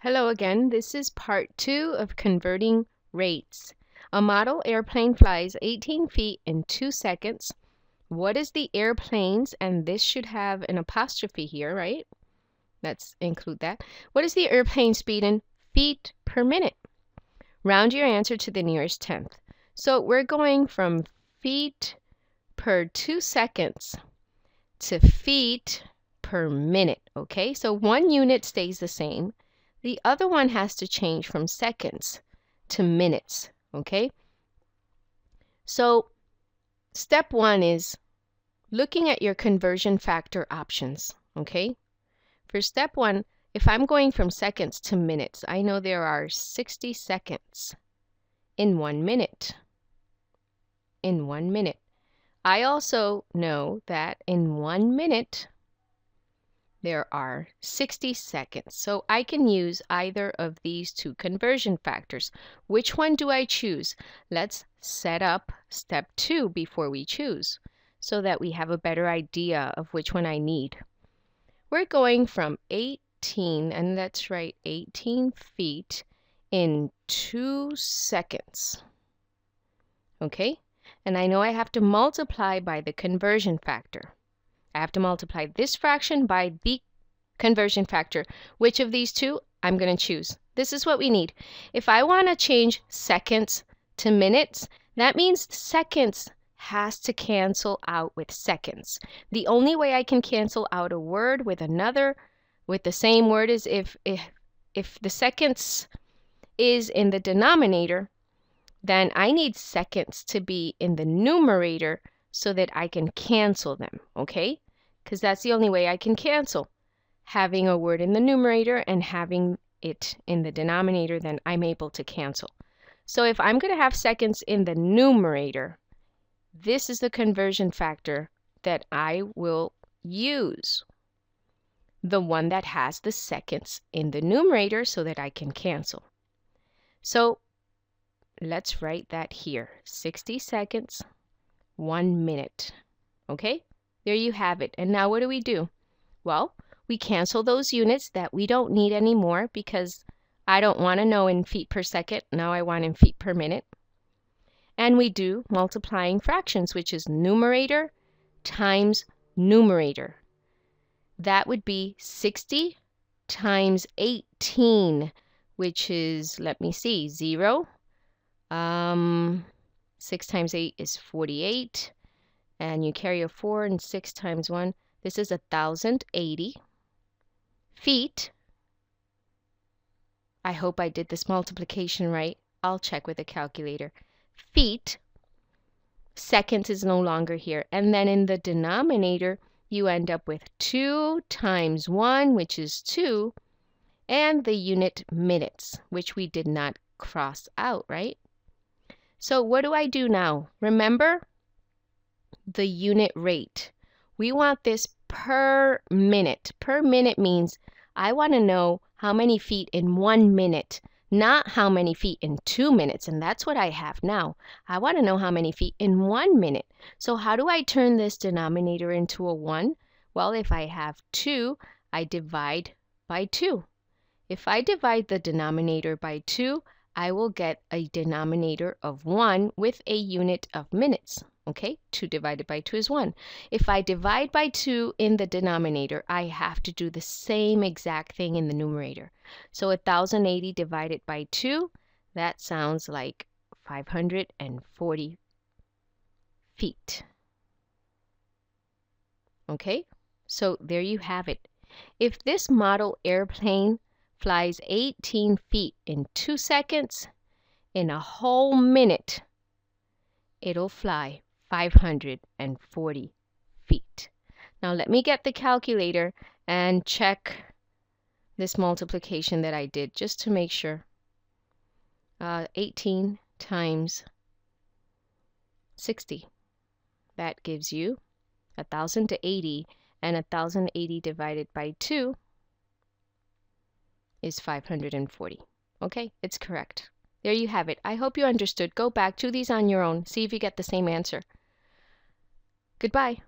Hello again. This is part 2 of converting rates. A model airplane flies 18 feet in 2 seconds. What is the airplane's, and this should have an apostrophe here, right? Let's include that. What is the airplane speed in feet per minute? Round your answer to the nearest tenth. So we're going from feet per 2 seconds to feet per minute, okay? So one unit stays the same. The other one has to change from seconds to minutes, okay? So step 1 is looking at your conversion factor options, okay? For step 1, if I'm going from seconds to minutes, I know there are 60 seconds in 1 minute. In 1 minute. I also know that in 1 minute, there are 60 seconds. So I can use either of these two conversion factors. Which one do I choose? Let's set up step 2 before we choose so that we have a better idea of which one I need. We're going from 18, and let's write 18 feet in 2 seconds. Okay? And I know I have to multiply by the conversion factor. I have to multiply this fraction by the conversion factor. Which of these two? I'm going to choose. This is what we need. If I want to change seconds to minutes, that means seconds has to cancel out with seconds. The only way I can cancel out a word with another with the same word is if the seconds is in the denominator, then I need seconds to be in the numerator so that I can cancel them, okay? Because that's the only way I can cancel. Having a word in the numerator and having it in the denominator, then I'm able to cancel. So if I'm going to have seconds in the numerator, this is the conversion factor that I will use. The one that has the seconds in the numerator so that I can cancel. So let's write that here. 60 seconds, 1 minute. Okay? There you have it. And now what do? Well, we cancel those units that we don't need anymore because I don't want to know in feet per second. Now I want in feet per minute. And we do multiplying fractions, which is numerator times numerator. That would be 60 times 18, which is, let me see, 0. 6 times 8 is 48. And you carry a 4, and 6 times 1. This is 1,080 feet. I hope I did this multiplication right. I'll check with a calculator. Feet. Seconds is no longer here. And then in the denominator, you end up with 2 times 1, which is 2, and the unit minutes, which we did not cross out, right? So what do I do now? Remember the unit rate. We want this per minute. Per minute means I want to know how many feet in 1 minute, not how many feet in 2 minutes. And that's what I have now. I want to know how many feet in 1 minute. So how do I turn this denominator into a 1? Well, if I have 2, I divide by 2. If I divide the denominator by 2, I will get a denominator of 1 with a unit of minutes. Okay, 2 divided by 2 is 1. If I divide by 2 in the denominator, I have to do the same exact thing in the numerator. So 1,080 divided by 2, that sounds like 540 feet. Okay, so there you have it. If this model airplane flies 18 feet in 2 seconds, in a whole minute, it'll fly 540 feet. Now let me get the calculator and check this multiplication that I did just to make sure. 18 times 60. That gives you 1,080, and 1,080 divided by 2 is 540. Okay, it's correct. There you have it. I hope you understood. Go back, do these on your own. See if you get the same answer. Goodbye.